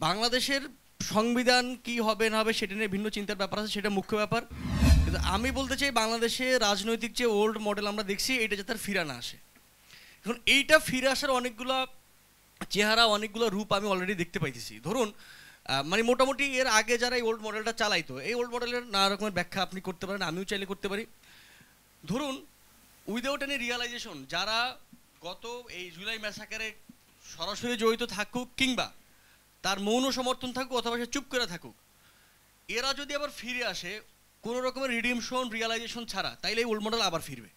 বাংলাদেশের সংবিধান কি হবে না হবে সেটা নিয়ে ভিন্ন চিন্তার ব্যাপার আছে, সেটা মুখ্য ব্যাপার। কিন্তু আমি বলতে চাই বাংলাদেশে রাজনৈতিক যে ওল্ড মডেল আমরা দেখছি এটা যাতে আর ফিরে না আসে। এখন এইটা ফিরে আসার অনেকগুলো চেহারা, অনেকগুলো রূপ আমি অলরেডি দেখতে পাইতেছি। ধরুন মানে মোটামুটি এর আগে যারা এই ওল্ড মডেলটা চালাইতো, এই ওল্ড মডেলের নানা রকমের ব্যাখ্যা আপনি করতে পারেন, আমিও চাইলে করতে পারি। ধরুন উইদাউট এনি রিয়ালাইজেশন যারা গত এই জুলাই ম্যাসাকারে সরাসরি জড়িত থাকুক কিংবা তার মৌন সমর্থন থাকুক অথবা সে চুপ করে থাকুক, এরা যদি আবার ফিরে আসে কোনো রকমের রিডিমশন রিয়ালাইজেশন ছাড়া, তাইলে এই ওল্ড মডেল আবার ফিরবে।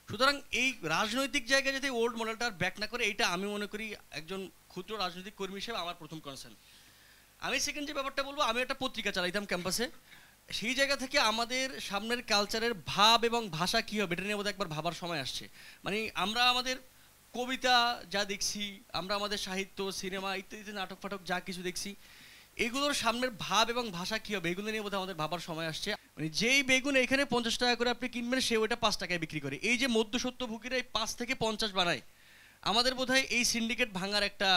সুতরাং এই রাজনৈতিক জায়গায় যদি ওল্ড মডেলটা আর ব্যাক না করে, এইটা আমি মনে করি একজন ক্ষুদ্র রাজনৈতিক কর্মী হিসেবে আমার প্রথম কনসার্ন। আমি সেকেন্ড যে ব্যাপারটা বলবো, আমি একটা পত্রিকা চালাইতাম ক্যাম্পাসে, সেই জায়গা থেকে আমাদের সামনের কালচারের ভাব এবং ভাষা কী হবে এটা নিয়ে বোধহয় একবার ভাবার সময় আসছে। মানে আমরা আমাদের কবিতা যা দেখছি, আমরা আমাদের সাহিত্য, সিনেমা ইত্যাদি নাটক ফাটক যা কিছু দেখছি, এগুলোর সামনের ভাব এবং ভাষা কী হবে এগুলো নিয়ে বোধহয় আমাদের ভাবার সময় আসছে। মানে যেই বেগুন এখানে 50 টাকা করে আপনি কিনবেন, সে ওইটা 5 টাকায় বিক্রি করে। এই যে মধ্যসত্যভোগীরা এই 5 থেকে 50 বানায়, আমাদের বোধহয় এই সিন্ডিকেট ভাঙার একটা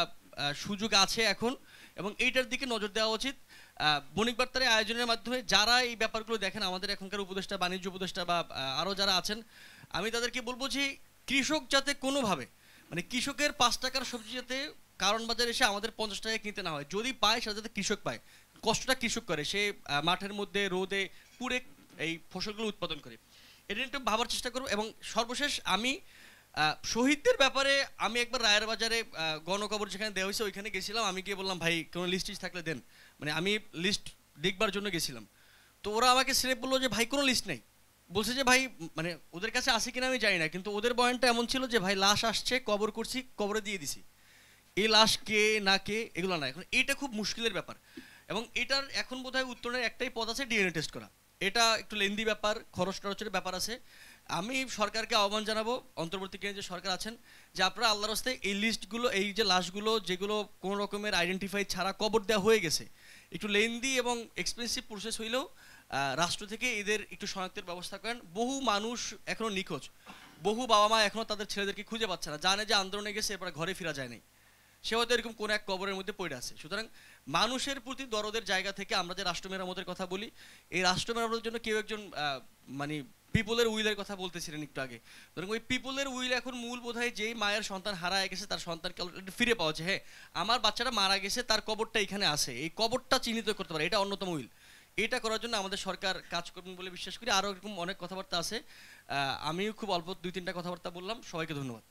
সুযোগ আছে এখন, এবং এইটার দিকে নজর দেওয়া উচিত। বণিক বার্তার আয়োজনের মাধ্যমে যারা এই ব্যাপারগুলো দেখেন, আমাদের এখনকার উপদেষ্টা, বাণিজ্য উপদেষ্টা বা আরও যারা আছেন, আমি তাদেরকে বলবো যে কৃষক যাতে কোনোভাবে, মানে কৃষকের 5 টাকার সবজি যাতে কারণ বাজারে এসে আমাদের 50 টাকায় কিনতে না হয়, যদি পায় সেটা যাতে কৃষক পায়। কষ্টটা কৃষক করে, সে মাঠের মধ্যে রোদে পুড়ে এই ফসলগুলো উৎপাদন করে। এটা একটু ভাবার চেষ্টা করবো। এবং সর্বশেষ আমি শহীদদের ব্যাপারে আমি একবার রায়ের বাজারে গণকবর যেখানে দেওয়া হয়েছে ওইখানে গেছিলাম। আমি গিয়ে বললাম, ভাই কোনো লিস্ট থাকলে দেন, মানে আমি লিস্ট দেখবার জন্য গেছিলাম। তো ওরা আমাকে স্রেফ বললো যে ভাই কোনো লিস্ট নেই। বলছে যে ভাই মানে ওদের কাছে আসে কিনা আমি জানি না, কিন্তু ওদের বয়ানটা এমন ছিল যে ভাই লাশ আসছে, কবর করছি, কবরে দিয়ে দিছি, এই লাশ কে না কে এগুলো না। এখন এইটা খুব মুশকিলের ব্যাপার, এবং এটার এখন বোধহয় উত্তরের একটাই পথ আছে, ডিএনএ টেস্ট করা। এটা একটু লেন্দি ব্যাপার, খরচ টরচের ব্যাপার আছে। আমি সরকারকে আহ্বান জানাবো, অন্তর্বর্তীকালীন যে সরকার আছেন, যে আপনারা আল্লাহর রাস্তায় এই লিস্টগুলো, এই যে লাশগুলো যেগুলো কোনো রকমের আইডেন্টিফাই ছাড়া কবর দেওয়া হয়ে গেছে, একটু লেন্দি এবং এক্সপেন্সিভ প্রসেস হইলেও রাষ্ট্র থেকে এদের একটু শনাক্তের ব্যবস্থা করেন। বহু মানুষ এখনও নিখোঁজ, বহু বাবা মা এখনও তাদের ছেলেদেরকে খুঁজে পাচ্ছে না, জানে যে আন্দোলনে গেছে এরপরে ঘরে ফেরা যায় নাই, সে হয়তো এরকম কোনো এক কবরের মধ্যে পড়ে আছে। সুতরাং মানুষের প্রতি দরদের জায়গা থেকে আমরা যে রাষ্ট্র মেরামতের কথা বলি, এই রাষ্ট্র মেরামতের জন্য কেউ একজন মানে পিপলের উইলের কথা বলতেছিলেন একটু আগে। ধরুন ওই পিপলের উইল এখন মূল বোধহয় যেই মায়ের সন্তান হারায় গেছে তার সন্তানকে ফিরে পাওয়া যায়, হ্যাঁ আমার বাচ্চাটা মারা গেছে, তার কবরটা এখানে আছে, এই কবরটা চিহ্নিত করতে পারে, এটা অন্যতম উইল। এটা করার জন্য আমাদের সরকার কাজ করবেন বলে বিশ্বাস করি। আরও এরকম অনেক কথাবার্তা আছে, আমিও খুব অল্প 2-3টা কথাবার্তা বললাম। সবাইকে ধন্যবাদ।